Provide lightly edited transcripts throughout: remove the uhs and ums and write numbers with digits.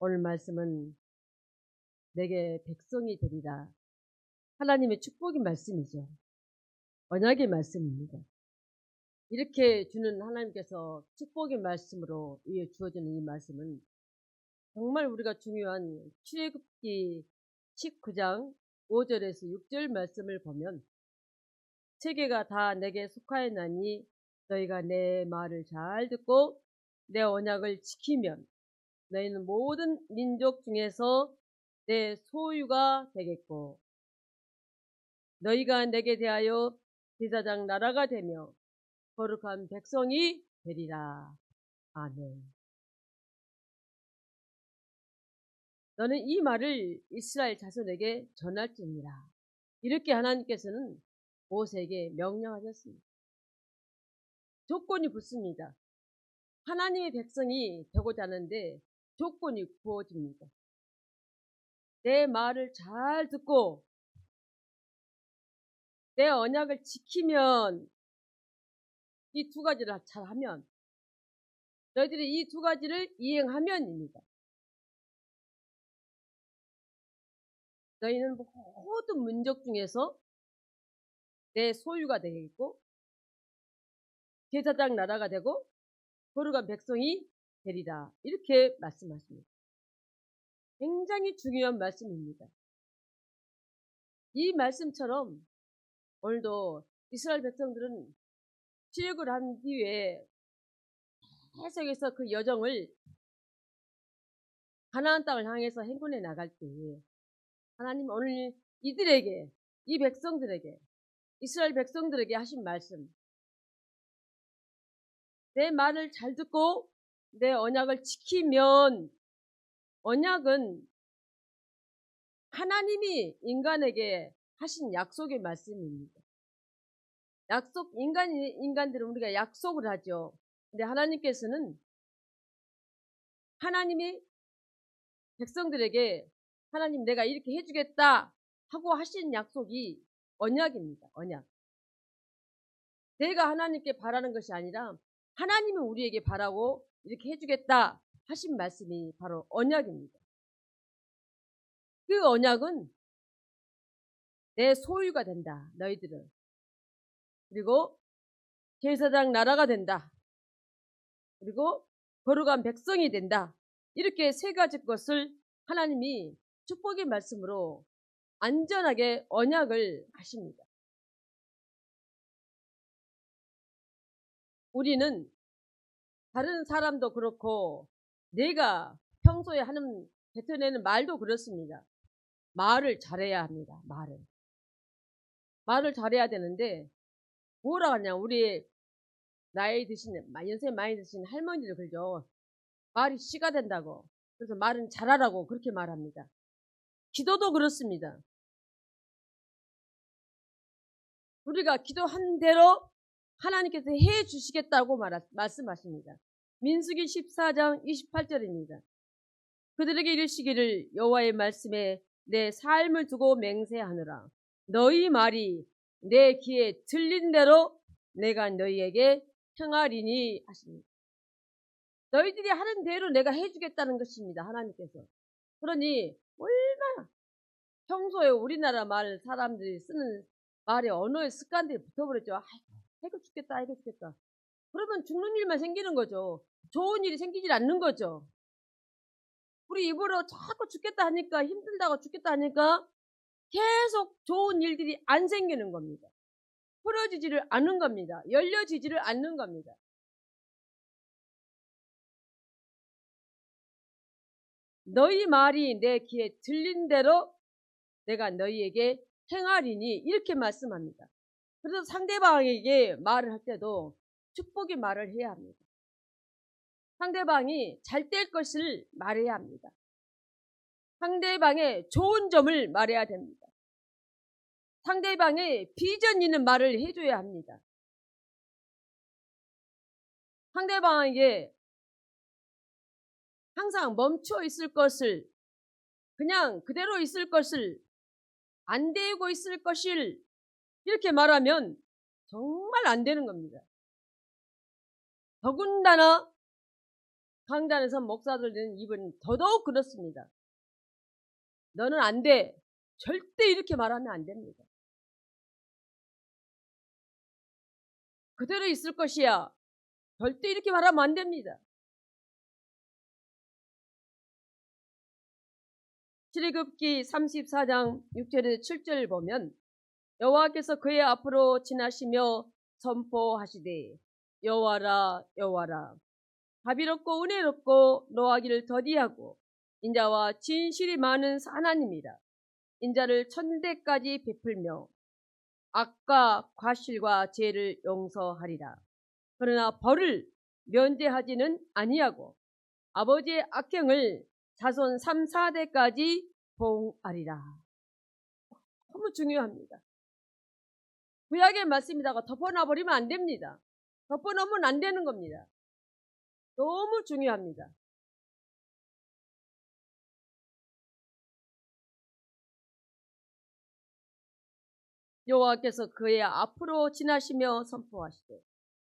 오늘 말씀은 내게 백성이 되리라. 하나님의 축복의 말씀이죠. 언약의 말씀입니다. 이렇게 주는 하나님께서 축복의 말씀으로 주어지는 이 말씀은 정말 우리가 중요한 출애굽기 19장 5절에서 6절 말씀을 보면 세계가 다 내게 속하였나니 너희가 내 말을 잘 듣고 내 언약을 지키면 너희는 모든 민족 중에서 내 소유가 되겠고 너희가 내게 대하여 제사장 나라가 되며 거룩한 백성이 되리라. 아멘. 너는 이 말을 이스라엘 자손에게 전할지니라. 이렇게 하나님께서는 모세에게 명령하셨습니다. 조건이 붙습니다. 하나님의 백성이 되고자 하는데 조건이 부어집니다. 내 말을 잘 듣고 내 언약을 지키면, 이 두 가지를 잘하면, 너희들이 이 두 가지를 이행하면입니다. 너희는 모든 민족 중에서 내 소유가 되겠고 제사장 나라가 되고 거룩한 백성이 되리라. 이렇게 말씀하십니다. 굉장히 중요한 말씀입니다. 이 말씀처럼 오늘도 이스라엘 백성들은 출애굽을 한 뒤에 계속해서 그 여정을 가나안 땅을 향해서 행군해 나갈 때 하나님 오늘 이들에게, 이 백성들에게, 이스라엘 백성들에게 하신 말씀, 내 말을 잘 듣고 내 언약을 지키면, 언약은 하나님이 인간에게 하신 약속의 말씀입니다. 인간들은 우리가 약속을 하죠. 근데 하나님께서는 하나님이 백성들에게 하나님 내가 이렇게 해주겠다 하고 하신 약속이 언약입니다. 언약. 내가 하나님께 바라는 것이 아니라 하나님이 우리에게 바라고 이렇게 해주겠다 하신 말씀이 바로 언약입니다. 그 언약은 내 소유가 된다. 너희들은. 그리고 제사장 나라가 된다. 그리고 거룩한 백성이 된다. 이렇게 세 가지 것을 하나님이 축복의 말씀으로 안전하게 언약을 하십니다. 우리는 다른 사람도 그렇고 내가 평소에 뱉어내는 말도 그렇습니다. 말을 잘해야 합니다. 말을 잘해야 되는데 뭐라 하냐, 우리 나이 드신, 연세 많이 드신 할머니들 그러죠. 말이 씨가 된다고. 그래서 말은 잘하라고 그렇게 말합니다. 기도도 그렇습니다. 우리가 기도한 대로 하나님께서 해 주시겠다고 말씀하십니다. 민수기 14장 28절입니다. 그들에게 이르시기를 여호와의 말씀에 내 삶을 두고 맹세하느라 너희 말이 내 귀에 들린 대로 내가 너희에게 행하리니 하십니다. 너희들이 하는 대로 내가 해주겠다는 것입니다. 하나님께서. 그러니 얼마나 평소에 우리나라 말 사람들이 쓰는 말의 언어의 습관들이 붙어버렸죠. 이거 죽겠다 이거 죽겠다. 그러면 죽는 일만 생기는 거죠. 좋은 일이 생기질 않는 거죠. 우리 입으로 자꾸 죽겠다 하니까, 힘들다고 죽겠다 하니까 계속 좋은 일들이 안 생기는 겁니다. 풀어지지를 않는 겁니다. 열려지지를 않는 겁니다. 너희 말이 내 귀에 들린 대로 내가 너희에게 행하리니 이렇게 말씀합니다. 그래서 상대방에게 말을 할 때도 축복의 말을 해야 합니다. 상대방이 잘 될 것을 말해야 합니다. 상대방의 좋은 점을 말해야 됩니다. 상대방의 비전 있는 말을 해줘야 합니다. 상대방에게 항상 멈춰 있을 것을, 그냥 그대로 있을 것을, 안 되고 있을 것을 이렇게 말하면 정말 안 되는 겁니다. 더군다나 강단에서 목사들은 입은 더더욱 그렇습니다. 너는 안 돼. 절대 이렇게 말하면 안 됩니다. 그대로 있을 것이야. 절대 이렇게 말하면 안 됩니다. 출애굽기 34장 6절에서 7절을 보면 여호와께서 그의 앞으로 지나시며 선포하시되 여호와라 여호와라 자비롭고 은혜롭고 노하기를 더디하고 인자와 진실이 많은 하나님이라. 인자를 천대까지 베풀며 악과 과실과 죄를 용서하리라. 그러나 벌을 면제하지는 아니하고 아버지의 악행을 자손 3, 4대까지 보응하리라. 너무 중요합니다. 구약의 말씀이다가 덮어놔버리면 안 됩니다. 덮어놓으면 안 되는 겁니다. 너무 중요합니다. 여호와께서 그의 앞으로 지나시며 선포하시되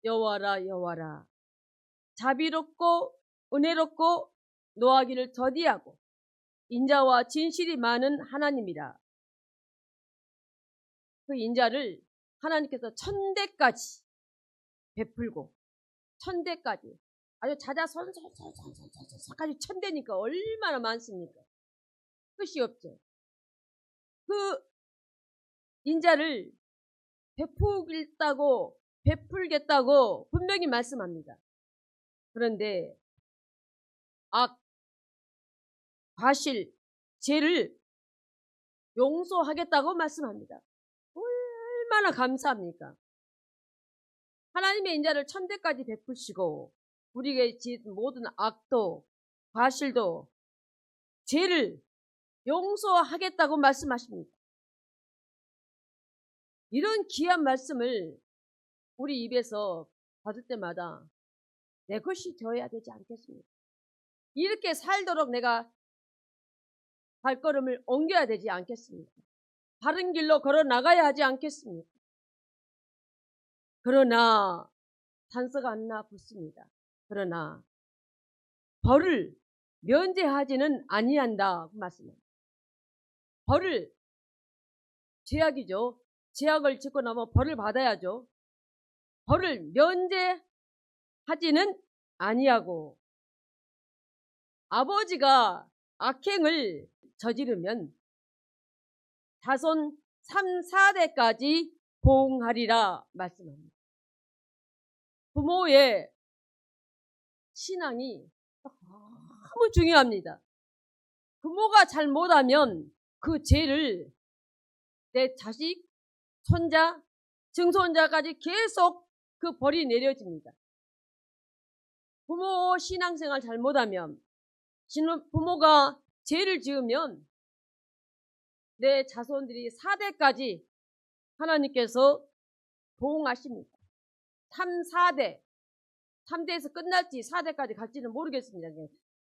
여호와라 여호와라 자비롭고 은혜롭고 노하기를 더디하고 인자와 진실이 많은 하나님이라. 그 인자를 하나님께서 천대까지 베풀고 천대까지 아주 자자손손손손손손까지 천대니까 얼마나 많습니까? 끝이 없죠. 그 인자를 베풀겠다고 분명히 말씀합니다. 그런데 악, 과실, 죄를 용서하겠다고 말씀합니다. 얼마나 감사합니까? 하나님의 인자를 천대까지 베푸시고 우리에게 지은 모든 악도 과실도 죄를 용서하겠다고 말씀하십니다. 이런 귀한 말씀을 우리 입에서 받을 때마다 내 것이 되어야 되지 않겠습니까? 이렇게 살도록 내가 발걸음을 옮겨야 되지 않겠습니까? 바른 길로 걸어 나가야 하지 않겠습니까? 그러나 단서가 하나 붙습니다. 그러나 벌을 면제하지는 아니한다 그 말씀입니다. 벌을 죄악이죠. 죄악을 짓고 나면 벌을 받아야죠. 벌을 면제하지는 아니하고 아버지가 악행을 저지르면 자손 3, 4대까지 보응하리라 말씀합니다. 부모의 신앙이 너무 중요합니다. 부모가 잘못하면 그 죄를 내 자식, 손자, 증손자까지 계속 그 벌이 내려집니다. 부모 신앙생활 잘못하면 부모가 죄를 지으면 내 자손들이 4대까지 하나님께서 보응하십니다. 3, 4대 3대에서 끝날지 4대까지 갈지는 모르겠습니다.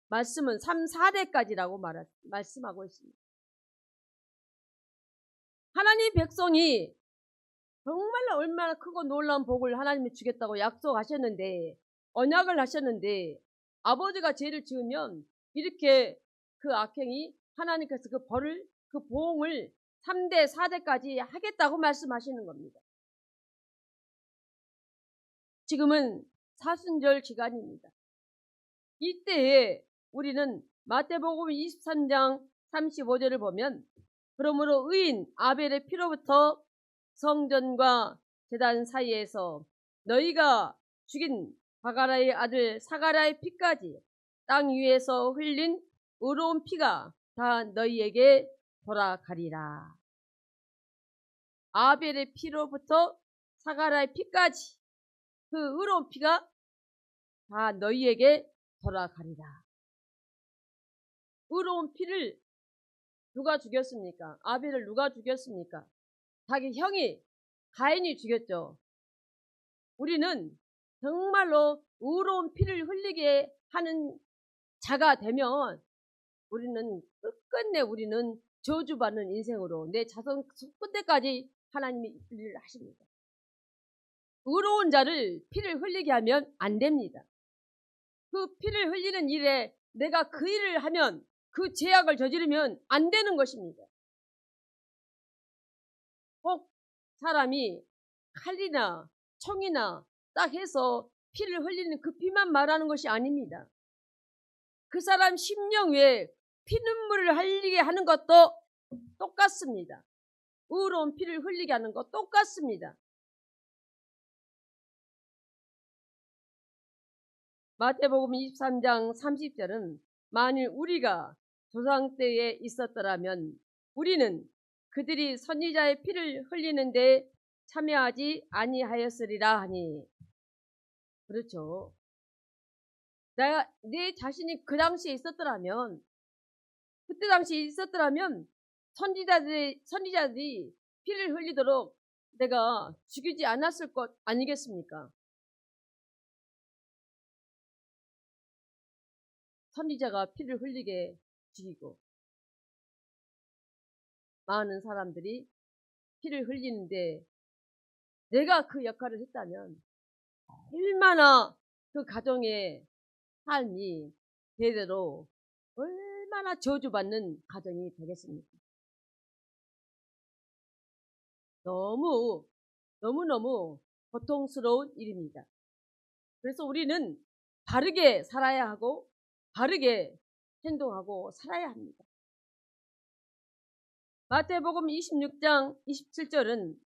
말씀은 3, 4대까지라고 말씀하고 있습니다. 하나님 백성이 정말로 얼마나 크고 놀라운 복을 하나님이 주겠다고 약속하셨는데 언약을 하셨는데 아버지가 죄를 지으면 이렇게 그 악행이 하나님께서 그 벌을 그 보응을 3대 4대까지 하겠다고 말씀하시는 겁니다. 지금은 사순절 기간입니다. 이때에 우리는 마태복음 23장 35절을 보면 그러므로 의인 아벨의 피로부터 성전과 제단 사이에서 너희가 죽인 바가라의 아들 사가랴의 피까지 땅 위에서 흘린 의로운 피가 다 너희에게 돌아가리라. 아벨의 피로부터 사가랴의 피까지 그 의로운 피가 다 너희에게 돌아가리라. 의로운 피를 누가 죽였습니까? 아벨을 누가 죽였습니까? 자기 형이 가인이 죽였죠. 우리는 정말로 의로운 피를 흘리게 하는 자가 되면 우리는 끝끝내 우리는 저주받는 인생으로 내 자손 끝때까지 하나님이 일을 하십니다. 의로운 자를 피를 흘리게 하면 안 됩니다. 그 피를 흘리는 일에 내가 그 일을 하면 그 죄악을 저지르면 안 되는 것입니다. 꼭 사람이 칼이나 총이나 딱 해서 피를 흘리는 그 피만 말하는 것이 아닙니다. 그 사람 심령 위에 피눈물을 흘리게 하는 것도 똑같습니다. 의로운 피를 흘리게 하는 것 똑같습니다. 마태복음 23장 30절은 만일 우리가 조상 때에 있었더라면 우리는 그들이 선지자의 피를 흘리는 데 참여하지 아니하였으리라 하니. 그렇죠. 내 자신이 그 당시에 있었더라면, 그때 당시에 있었더라면 선지자들이 피를 흘리도록 내가 죽이지 않았을 것 아니겠습니까? 선지자가 피를 흘리게 죽이고 많은 사람들이 피를 흘리는데 내가 그 역할을 했다면 얼마나 그 가정의 삶이 대대로 얼마나 저주받는 가정이 되겠습니까? 너무너무 고통스러운 일입니다. 그래서 우리는 바르게 살아야 하고 바르게 행동하고 살아야 합니다. 마태복음 26장 27절은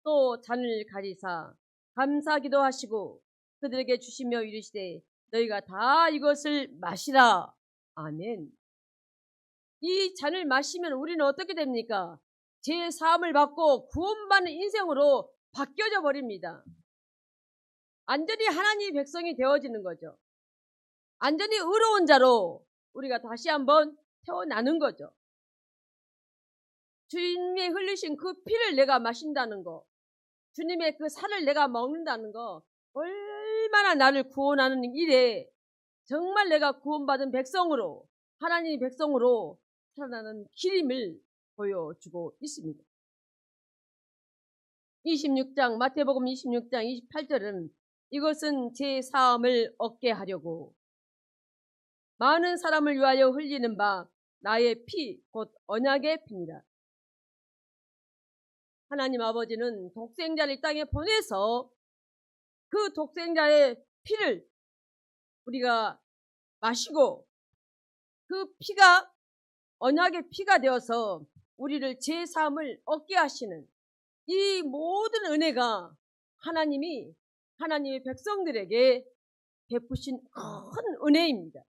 또 잔을 가지사 감사기도 하시고 그들에게 주시며 이르시되 너희가 다 이것을 마시라. 아멘. 이 잔을 마시면 우리는 어떻게 됩니까? 제 사함을 받고 구원받는 인생으로 바뀌어져 버립니다. 완전히 하나님의 백성이 되어지는 거죠. 완전히 의로운 자로 우리가 다시 한번 태어나는 거죠. 주님이 흘리신 그 피를 내가 마신다는 거, 주님의 그 살을 내가 먹는다는 거, 얼마나 나를 구원하는 일에 정말 내가 구원받은 백성으로, 하나님의 백성으로 살아나는 길임을 보여주고 있습니다. 26장 마태복음 26장 28절은 이것은 제 사함을 얻게 하려고 많은 사람을 위하여 흘리는 바 나의 피 곧 언약의 피니라. 하나님 아버지는 독생자를 이 땅에 보내서 그 독생자의 피를 우리가 마시고 그 피가 언약의 피가 되어서 우리를 제 사함을 얻게 하시는 이 모든 은혜가 하나님이 하나님의 백성들에게 베푸신 큰 은혜입니다.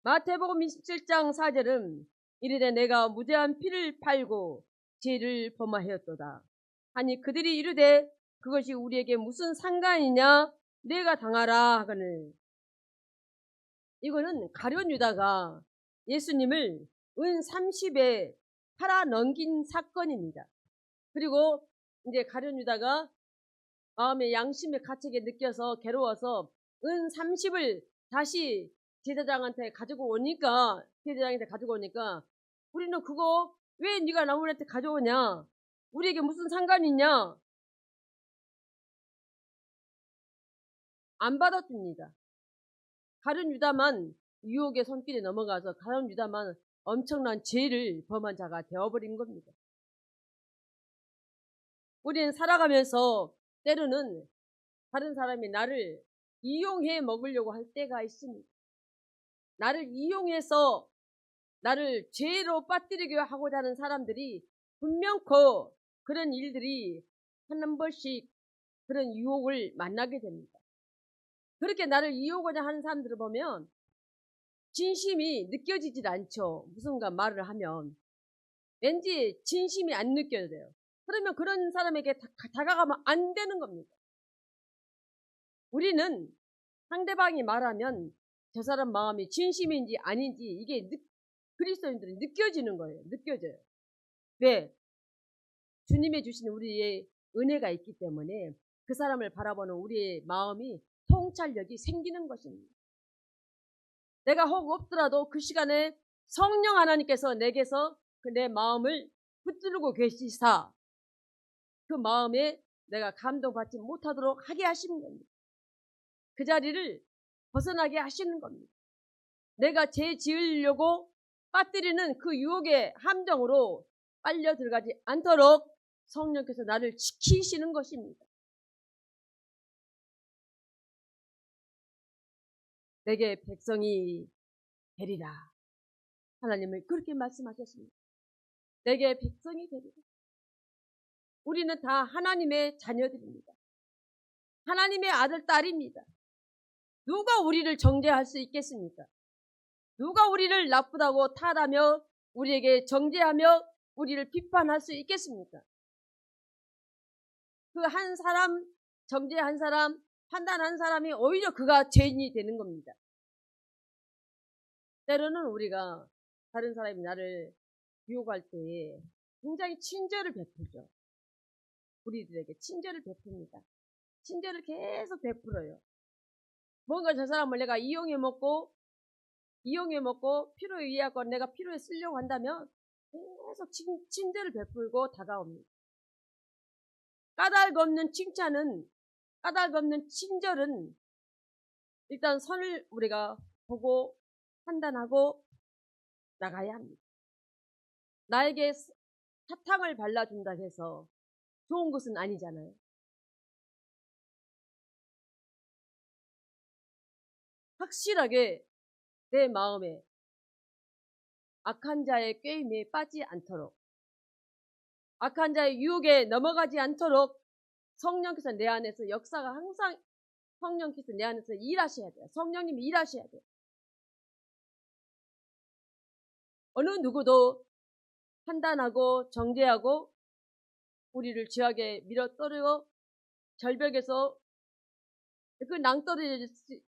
마태복음 27장 4절은 이르되 내가 무죄한 피를 팔고 죄를 범하였도다 하니 그들이 이르되 그것이 우리에게 무슨 상관이냐 내가 당하라 하거늘. 이거는 가룟 유다가 예수님을 은 30에 팔아 넘긴 사건입니다. 그리고 이제 가룟 유다가 마음의 양심의 가책에 느껴서 괴로워서 은 30을 다시 제사장한테 가지고 오니까 우리는 그거 왜 네가 우리한테 가져오냐? 우리에게 무슨 상관이 있냐? 안 받아줍니다. 가룟 유다만 유혹의 손길에 넘어가서 가룟 유다만 엄청난 죄를 범한 자가 되어버린 겁니다. 우리는 살아가면서 때로는 다른 사람이 나를 이용해 먹으려고 할 때가 있습니다. 나를 이용해서 나를 죄로 빠뜨리려 하고자 하는 사람들이 분명코 그런 일들이 한 번씩 그런 유혹을 만나게 됩니다. 그렇게 나를 이용하고자 하는 사람들을 보면 진심이 느껴지질 않죠. 무슨가 말을 하면 왠지 진심이 안 느껴져요. 그러면 그런 사람에게 다가가면 안 되는 겁니다. 우리는 상대방이 말하면 저 사람 마음이 진심인지 아닌지 이게 그리스도인들은 느껴지는 거예요. 느껴져요. 왜? 주님의 주신 우리의 은혜가 있기 때문에 그 사람을 바라보는 우리의 마음이 통찰력이 생기는 것입니다. 내가 혹 없더라도 그 시간에 성령 하나님께서 내게서 내 마음을 붙들고 계시사 그 마음에 내가 감동받지 못하도록 하게 하시는 겁니다. 그 자리를 벗어나게 하시는 겁니다. 내가 죄 지으려고 빠뜨리는 그 유혹의 함정으로 빨려 들어가지 않도록 성령께서 나를 지키시는 것입니다. 내게 백성이 되리라. 하나님은 그렇게 말씀하셨습니다. 내게 백성이 되리라. 우리는 다 하나님의 자녀들입니다. 하나님의 아들, 딸입니다. 누가 우리를 정죄할 수 있겠습니까? 누가 우리를 나쁘다고 탓하며 우리에게 정죄하며 우리를 비판할 수 있겠습니까? 그 한 사람, 정죄한 사람, 판단한 사람이 오히려 그가 죄인이 되는 겁니다. 때로는 우리가 다른 사람이 나를 유혹할 때에 굉장히 친절을 베풀죠. 우리들에게 친절을 베풉니다. 친절을 계속 베풀어요. 뭔가 저 사람을 내가 이용해 먹고 필요에 의하고 내가 필요에 쓰려고 한다면 계속 친절을 베풀고 다가옵니다. 까닭없는 칭찬은, 까닭없는 친절은 일단 선을 우리가 보고 판단하고 나가야 합니다. 나에게 사탕을 발라준다고 해서 좋은 것은 아니잖아요. 확실하게 내 마음에 악한 자의 꾀임에 빠지지 않도록, 악한 자의 유혹에 넘어가지 않도록 성령께서 내 안에서 역사가 항상 성령께서 내 안에서 일하셔야 돼요. 성령님이 일하셔야 돼요. 어느 누구도 판단하고 정죄하고 우리를 죄악에 밀어떨어 절벽에서 그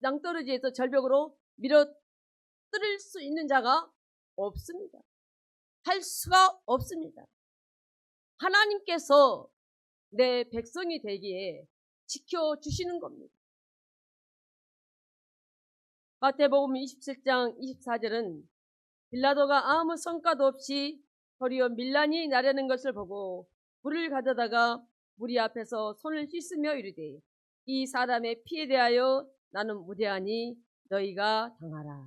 낭떠러지에서 절벽으로 밀어뜨릴 수 있는 자가 없습니다. 할 수가 없습니다. 하나님께서 내 백성이 되기에 지켜주시는 겁니다. 마태복음 27장 24절은 빌라도가 아무 성과도 없이 도리어 밀란이 나려는 것을 보고 물을 가져다가 무리 앞에서 손을 씻으며 이르되 이 사람의 피에 대하여 나는 무죄하니 너희가 당하라.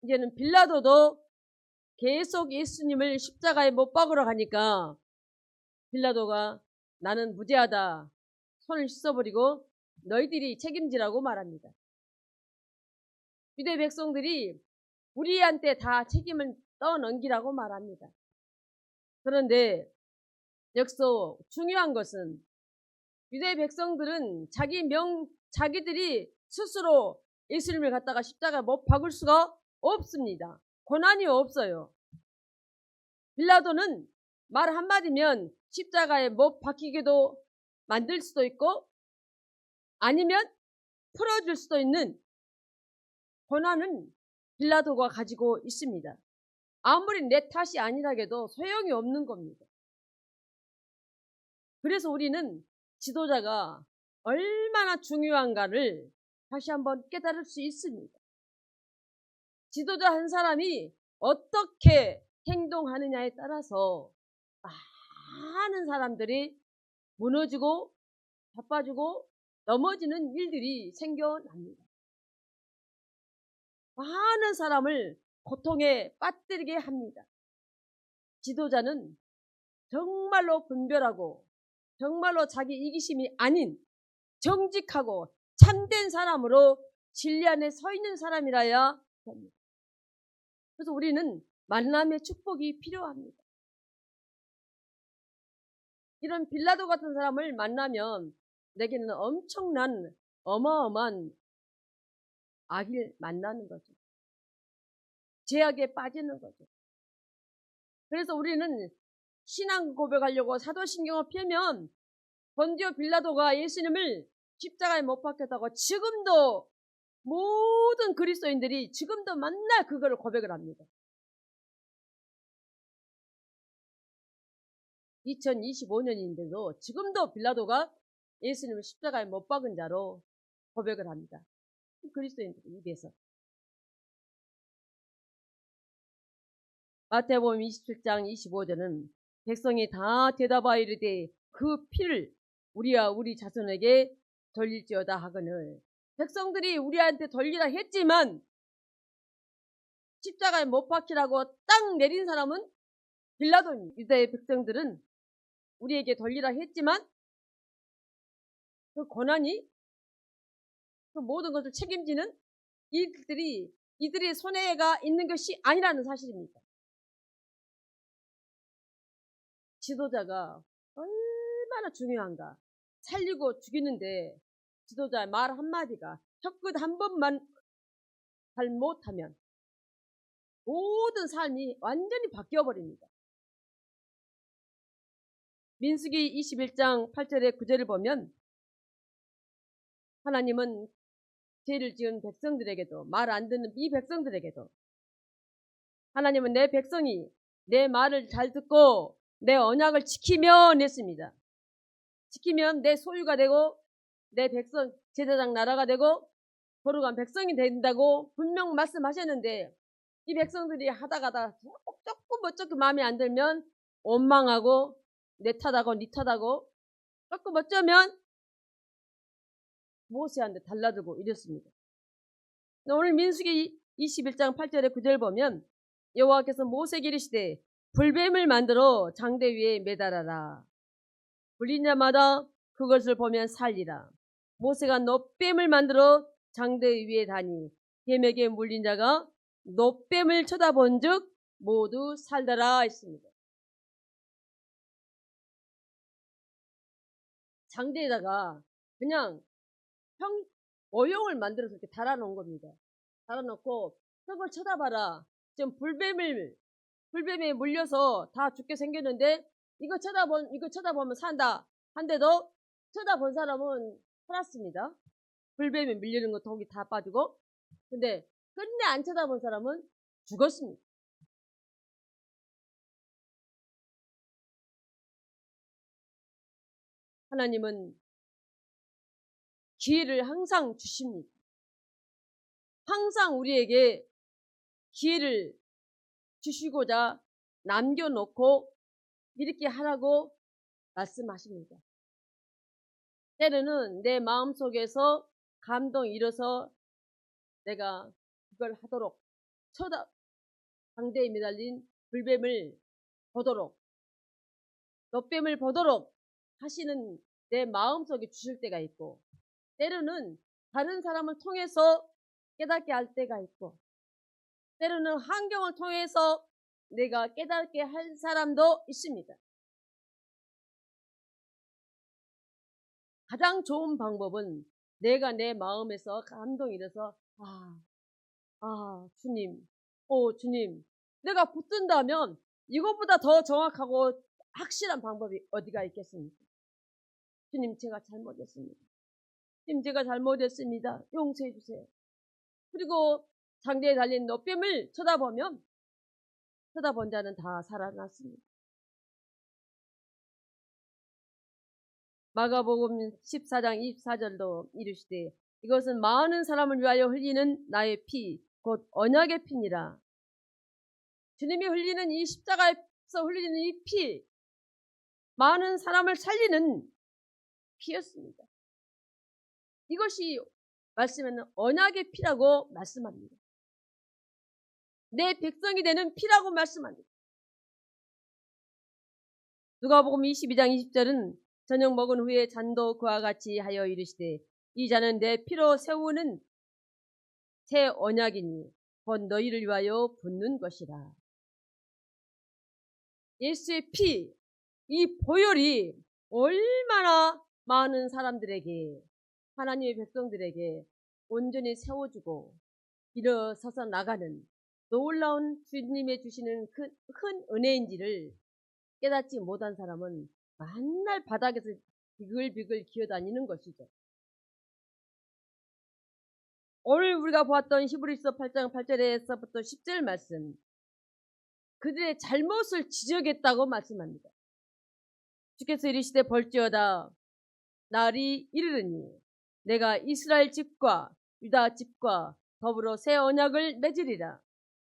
이제는 빌라도도 계속 예수님을 십자가에 못 박으러 가니까 빌라도가 나는 무죄하다 손을 씻어버리고 너희들이 책임지라고 말합니다. 유대 백성들이 우리한테 다 책임을 떠넘기라고 말합니다. 그런데 여기서 중요한 것은 유대 백성들은 자기들이 스스로 예수님을 갖다가 십자가에 못 박을 수가 없습니다. 권한이 없어요. 빌라도는 말 한마디면 십자가에 못 박히게도 만들 수도 있고 아니면 풀어줄 수도 있는 권한은 빌라도가 가지고 있습니다. 아무리 내 탓이 아니라해도 소용이 없는 겁니다. 그래서 우리는 지도자가 얼마나 중요한가를 다시 한번 깨달을 수 있습니다. 지도자 한 사람이 어떻게 행동하느냐에 따라서 많은 사람들이 무너지고 바빠지고 넘어지는 일들이 생겨납니다. 많은 사람을 고통에 빠뜨리게 합니다. 지도자는 정말로 분별하고 정말로 자기 이기심이 아닌 정직하고 참된 사람으로 진리 안에 서 있는 사람이라야 합니다. 그래서 우리는 만남의 축복이 필요합니다. 이런 빌라도 같은 사람을 만나면 내게는 엄청난 어마어마한 악을 만나는 거죠. 죄악에 빠지는 거죠. 그래서 우리는 신앙 고백하려고 사도신경을 펴면 본디오 빌라도가 예수님을 십자가에 못 박혔다고 지금도 모든 그리스도인들이 지금도 맨날 그거를 고백을 합니다. 2025년인데도 지금도 빌라도가 예수님을 십자가에 못 박은 자로 고백을 합니다. 그리스도인들 입에서. 마태복음 27장 25절은 백성이 다 대답하여 이르되 그 피를 우리와 우리 자손에게 돌릴지어다 하거늘 백성들이 우리한테 돌리라 했지만 십자가에 못 박히라고 딱 내린 사람은 빌라도입니다. 유다의 백성들은 우리에게 돌리라 했지만 그 고난이 그 모든 것을 책임지는 이들의 손해가 있는 것이 아니라는 사실입니다. 지도자가 얼마나 중요한가. 살리고 죽이는데 지도자의 말 한마디가 혀끝 한 번만 잘못하면 모든 삶이 완전히 바뀌어버립니다. 민수기 21장 8절의 9절을 보면 하나님은 죄를 지은 백성들에게도 말 안 듣는 이 백성들에게도 하나님은 내 백성이 내 말을 잘 듣고 내 언약을 지키면 했습니다. 지키면 내 소유가 되고 내 백성 제사장 나라가 되고 거룩한 백성이 된다고 분명 말씀하셨는데 이 백성들이 하다가다 조금 마음에 안 들면 원망하고 내 탓하고 니 탓하고 조금 어쩌면 모세한테 달라들고 이랬습니다. 오늘 민수기 21장 8절에 9절 보면 여호와께서 모세에게 이르시되 불뱀을 만들어 장대 위에 매달아라. 불린 자마다 그것을 보면 살리라. 모세가 놋뱀을 만들어 장대 위에 다니 뱀에게 물린 자가 놋뱀을 쳐다본 즉 모두 살더라 했습니다. 장대에다가 그냥 어용을 만들어서 이렇게 달아놓은 겁니다. 달아놓고 저걸 쳐다봐라. 지금 불뱀에 물려서 다 죽게 생겼는데 이거 쳐다보면 산다. 한데도 쳐다본 사람은 살았습니다. 불뱀에 밀리는 거 독이 다 빠지고. 근데 안 쳐다본 사람은 죽었습니다. 하나님은 기회를 항상 주십니다. 항상 우리에게 기회를 주시고자 남겨놓고 이렇게 하라고 말씀하십니다. 때로는 내 마음속에서 감동이 일어서 내가 그걸 하도록 장대에 매달린 불뱀을 보도록 놋뱀을 보도록 하시는 내 마음속에 주실 때가 있고 때로는 다른 사람을 통해서 깨닫게 할 때가 있고 때로는 환경을 통해서 내가 깨닫게 할 사람도 있습니다. 가장 좋은 방법은 내가 내 마음에서 감동이 일어서 주님, 주님 내가 붙든다면 이것보다 더 정확하고 확실한 방법이 어디가 있겠습니까? 주님 제가 잘못했습니다. 주님 제가 잘못했습니다. 용서해 주세요. 그리고 장대에 달린 놋뱀을 쳐다본 자는 다 살아났습니다. 마가복음 14장 24절도 이르시되 이것은 많은 사람을 위하여 흘리는 나의 피 곧 언약의 피니라. 주님이 흘리는 이 십자가에서 흘리는 이 피 많은 사람을 살리는 피였습니다. 이것이 말씀에는 언약의 피라고 말씀합니다. 내 백성이 되는 피라고 말씀합니다. 누가복음 22장 20절은 저녁 먹은 후에 잔도 그와 같이 하여 이르시되 이 잔은 내 피로 세우는 새 언약이니 곧 너희를 위하여 붓는 것이라. 예수의 피, 이 보혈이 얼마나 많은 사람들에게 하나님의 백성들에게 온전히 세워주고 일어서서 나가는 놀라운 주님의 주시는 큰 은혜인지를 깨닫지 못한 사람은 맨날 바닥에서 비글비글 기어다니는 것이죠. 오늘 우리가 보았던 히브리서 8장 8절에서부터 10절 말씀, 그들의 잘못을 지적했다고 말씀합니다. 주께서 이르시되 볼지어다 날이 이르르니 내가 이스라엘 집과 유다 집과 더불어 새 언약을 맺으리라.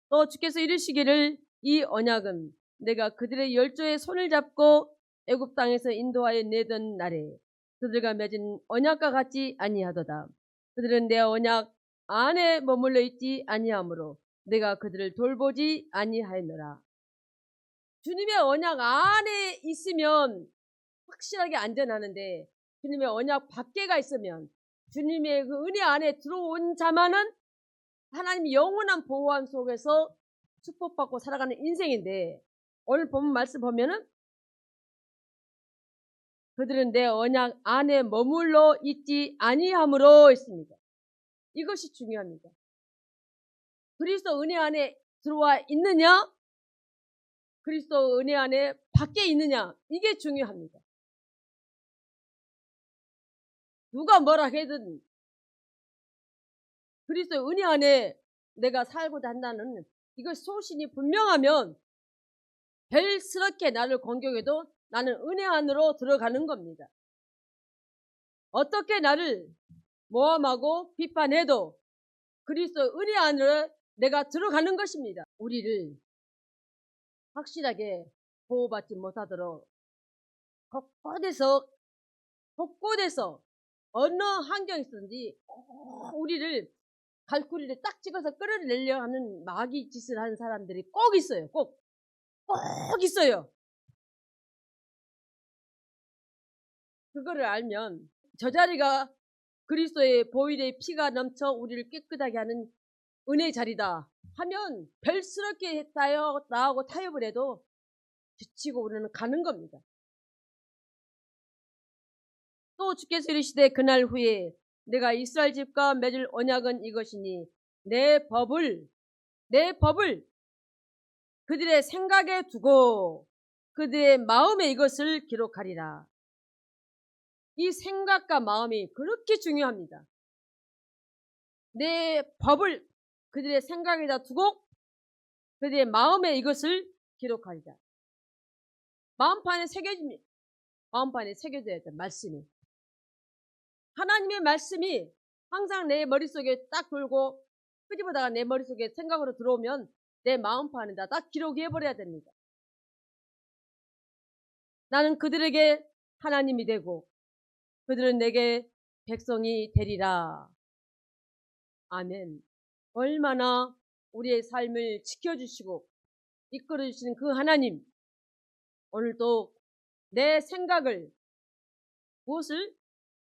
또 주께서 이르시기를 이 언약은 내가 그들의 열조의 손을 잡고 애굽 땅에서 인도하여 내던 날에 그들과 맺은 언약과 같지 아니하도다. 그들은 내 언약 안에 머물러 있지 아니하므로 내가 그들을 돌보지 아니하였노라. 주님의 언약 안에 있으면 확실하게 안전하는데 주님의 언약 밖에가 있으면 주님의 그 은혜 안에 들어온 자만은 하나님의 영원한 보호함 속에서 축복받고 살아가는 인생인데 오늘 본문 말씀 보면은 그들은 내 언약 안에 머물러 있지 아니함으로 있습니다. 이것이 중요합니다. 그리스도 은혜 안에 들어와 있느냐? 그리스도 은혜 안에 밖에 있느냐? 이게 중요합니다. 누가 뭐라 해든 그리스도 은혜 안에 내가 살고자 한다는 이것 소신이 분명하면 별스럽게 나를 공격해도 나는 은혜 안으로 들어가는 겁니다. 어떻게 나를 모함하고 비판해도 그리스도 은혜 안으로 내가 들어가는 것입니다. 우리를 확실하게 보호받지 못하도록 곳곳에서 어느 환경에 있든지 우리를 갈고리를 딱 찍어서 끌어내려 하는 마귀 짓을 하는 사람들이 꼭 있어요. 꼭 있어요. 그거를 알면 저 자리가 그리스도의 보혈의 피가 넘쳐 우리를 깨끗하게 하는 은혜의 자리다 하면 별스럽게 나하고 타협을 해도 지치고 우리는 가는 겁니다. 또 주께서 이르시되 그날 후에 내가 이스라엘 집과 맺을 언약은 이것이니 내 법을 그들의 생각에 두고 그들의 마음에 이것을 기록하리라. 이 생각과 마음이 그렇게 중요합니다. 내 법을 그들의 생각에다 두고 그들의 마음에 이것을 기록하리라. 마음판에 새겨져야 돼. 말씀이. 하나님의 말씀이 항상 내 머릿속에 딱 돌고 끄집어다가 내 머릿속에 생각으로 들어오면 내 마음판에다 딱 기록해버려야 됩니다. 나는 그들에게 하나님이 되고 그들은 내게 백성이 되리라. 아멘. 얼마나 우리의 삶을 지켜주시고 이끌어주시는 그 하나님, 오늘도 내 생각을 무엇을?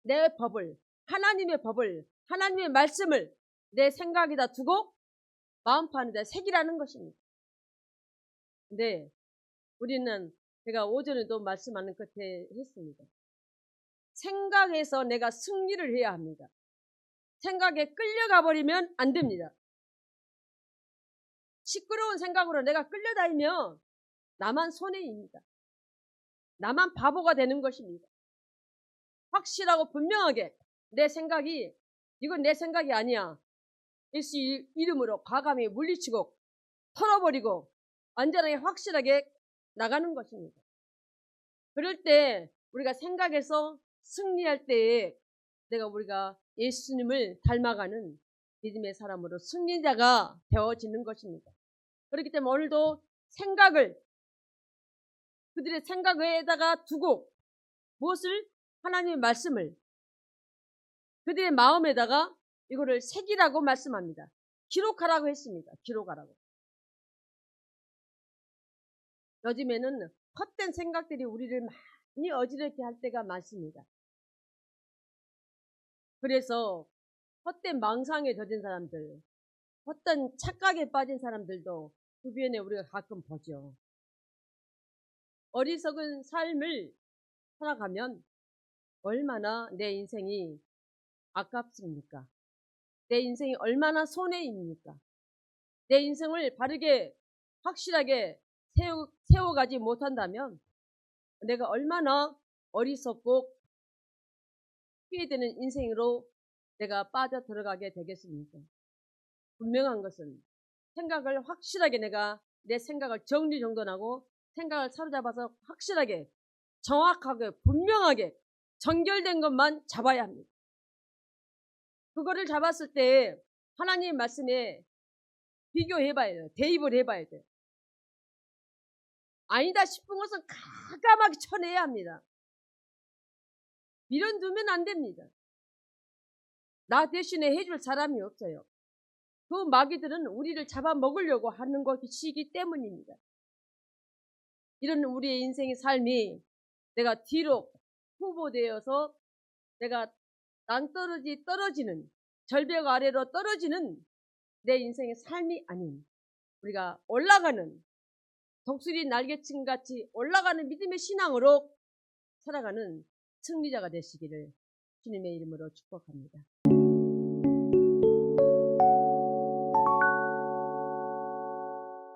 내 법을, 하나님의 법을, 하나님의 말씀을 내 생각에다 두고 마음판에다 새기라는 것입니다. 근데 우리는 제가 오전에도 말씀하는 끝에 했습니다. 생각에서 내가 승리를 해야 합니다. 생각에 끌려가 버리면 안 됩니다. 시끄러운 생각으로 내가 끌려다니면 나만 손해입니다. 나만 바보가 되는 것입니다. 확실하고 분명하게 내 생각이 이건 내 생각이 아니야. 예수 이름으로 과감히 물리치고 털어버리고 완전하게 확실하게 나가는 것입니다. 그럴 때 우리가 생각에서 승리할 때에 우리가 예수님을 닮아가는 믿음의 사람으로 승리자가 되어지는 것입니다. 그렇기 때문에 오늘도 그들의 생각에다가 두고 무엇을? 하나님의 말씀을 그들의 마음에다가 이거를 새기라고 말씀합니다. 기록하라고 했습니다. 기록하라고. 요즘에는 헛된 생각들이 우리를 많이 어지럽게 할 때가 많습니다. 그래서 헛된 망상에 젖은 사람들, 헛된 착각에 빠진 사람들도 주변에 우리가 가끔 보죠. 어리석은 삶을 살아가면 얼마나 내 인생이 아깝습니까? 내 인생이 얼마나 손해입니까? 내 인생을 바르게 확실하게 세워가지 못한다면 내가 얼마나 어리석고 피해되는 인생으로 내가 빠져들어가게 되겠습니까? 분명한 것은 생각을 확실하게 내가 내 생각을 정리정돈하고 생각을 사로잡아서 확실하게 정확하게 분명하게 정결된 것만 잡아야 합니다. 그거를 잡았을 때 하나님 말씀에 비교해봐야 돼요. 대입을 해봐야 돼요. 아니다 싶은 것은 가감하게 쳐내야 합니다. 밀어두면 안 됩니다. 나 대신에 해줄 사람이 없어요. 그 마귀들은 우리를 잡아먹으려고 하는 것이기 때문입니다. 이런 우리의 인생의 삶이 내가 뒤로 후보되어서 내가 떨어지는 절벽 아래로 떨어지는 내 인생의 삶이 아닌 우리가 올라가는 독수리 날개층 같이 올라가는 믿음의 신앙으로 살아가는 승리자가 되시기를 주님의 이름으로 축복합니다.